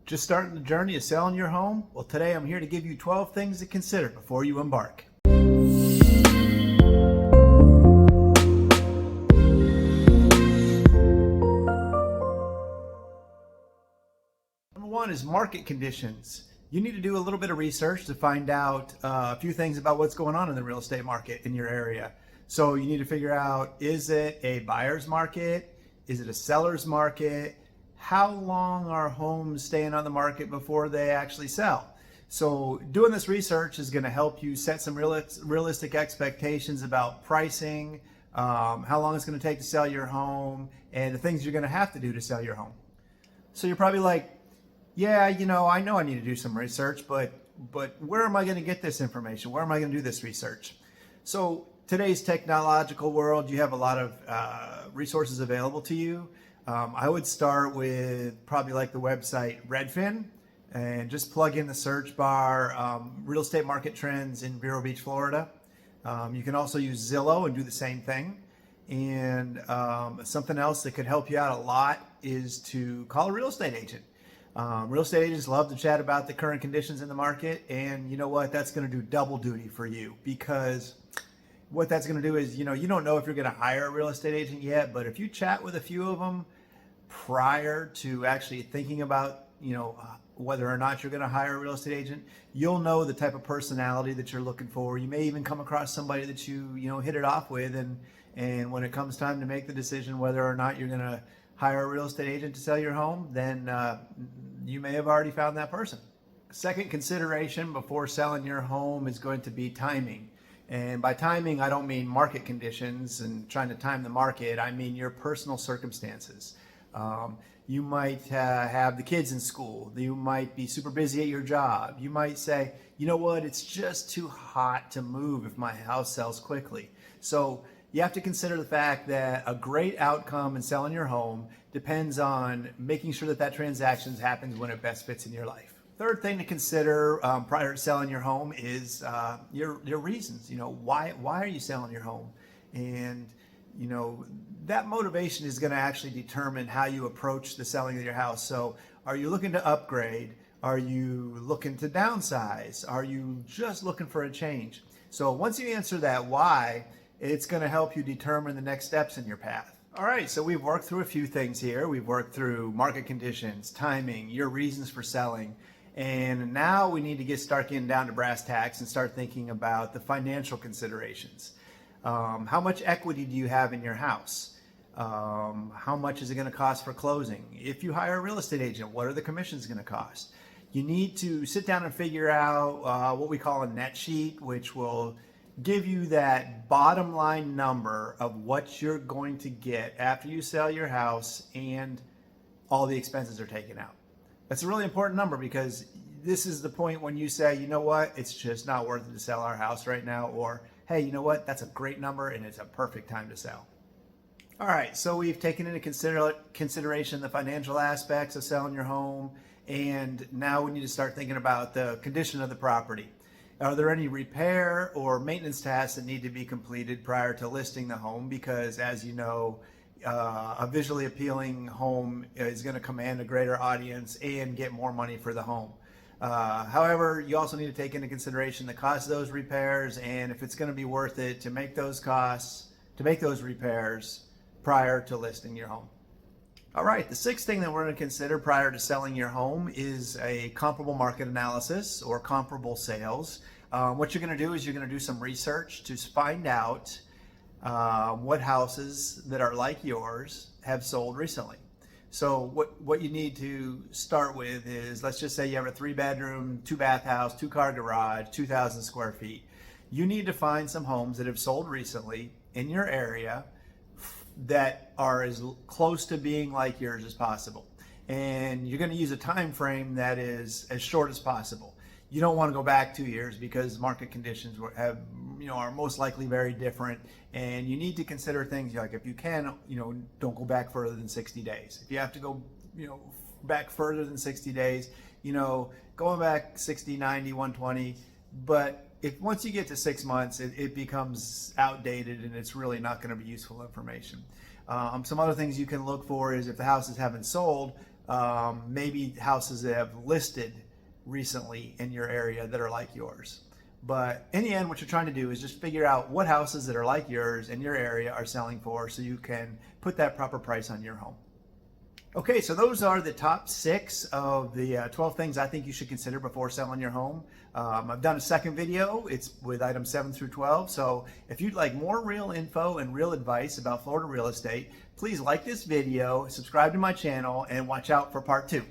Just starting the journey of selling your home? Well, today I'm here to give you 12 things to consider before you embark. Number one is market conditions. You need to do a little bit of research to find out a few things about what's going on in the real estate market in your area. So you need to figure out, is it a buyer's market? Is it a seller's market? How long are homes staying on the market before they actually sell? So doing this research is going to help you set some realistic expectations about pricing, how long it's going to take to sell your home, and the things you're going to have to do to sell your home. So you're probably like, yeah, I know I need to do some research, but where am I going to get this information? Where am I going to do this research? So today's technological world, you have a lot of resources available to you. I would start with probably like the website Redfin and just plug in the search bar, real estate market trends in Vero Beach, Florida. You can also use Zillow and do the same thing. And something else that could help you out a lot is to call a real estate agent. Real estate agents love to chat about the current conditions in the market, and you know what? That's going to do double duty for you, because what that's going to do is, you don't know if you're going to hire a real estate agent yet, but if you chat with a few of them prior to actually thinking about, whether or not you're going to hire a real estate agent, you'll know the type of personality that you're looking for. You may even come across somebody that you hit it off with, and when it comes time to make the decision whether or not you're going to hire a real estate agent to sell your home, then you may have already found that person. Second consideration before selling your home is going to be timing. And by timing, I don't mean market conditions and trying to time the market. I mean your personal circumstances. You might have the kids in school. You might be super busy at your job. You might say, you know what, it's just too hot to move if my house sells quickly. So you have to consider the fact that a great outcome in selling your home depends on making sure that transaction happens when it best fits in your life. Third thing to consider prior to selling your home is your reasons. Why are you selling your home? And that motivation is going to actually determine how you approach the selling of your house. So are you looking to upgrade? Are you looking to downsize? Are you just looking for a change? So once you answer that why, it's going to help you determine the next steps in your path. All right, so we've worked through a few things here. We've worked through market conditions, timing, your reasons for selling, and now we need to start getting down to brass tacks and start thinking about the financial considerations. How much equity do you have in your house? How much is it going to cost for closing? If you hire a real estate agent, what are the commissions going to cost? You need to sit down and figure out what we call a net sheet, which will give you that bottom line number of what you're going to get after you sell your house and all the expenses are taken out. That's a really important number, because this is the point when you say, you know what, it's just not worth it to sell our house right now, or hey, you know what, that's a great number and it's a perfect time to sell. All right, so we've taken into consideration the financial aspects of selling your home, and now we need to start thinking about the condition of the property. Are there any repair or maintenance tasks that need to be completed prior to listing the home? Because as you know, a visually appealing home is going to command a greater audience and get more money for the home. However, you also need to take into consideration the cost of those repairs, and if it's going to be worth it to make those repairs prior to listing your home. All right, the sixth thing that we're going to consider prior to selling your home is a comparable market analysis or comparable sales. What you're going to do is you're going to do some research to find out what houses that are like yours have sold recently. So what you need to start with is, let's just say you have a 3-bedroom, 2-bath house, 2-car garage, 2,000 square feet. You need to find some homes that have sold recently in your area that are as close to being like yours as possible. And you're going to use a time frame that is as short as possible. You don't want to go back 2 years, because market conditions are most likely very different, and you need to consider things like, if you can, don't go back further than 60 days. If you have to go, back further than 60 days, going back 60, 90, 120, but once you get to 6 months, it becomes outdated and it's really not going to be useful information. Some other things you can look for is, if the houses haven't sold, maybe houses that have listed recently in your area that are like yours. But in the end, what you're trying to do is just figure out what houses that are like yours in your area are selling for, so you can put that proper price on your home. Okay, so those are the top 6 of the 12 things I think you should consider before selling your home. I've done a second video. It's with items 7 through 12. So if you'd like more real info and real advice about Florida real estate, please like this video, subscribe to my channel, and watch out for part 2.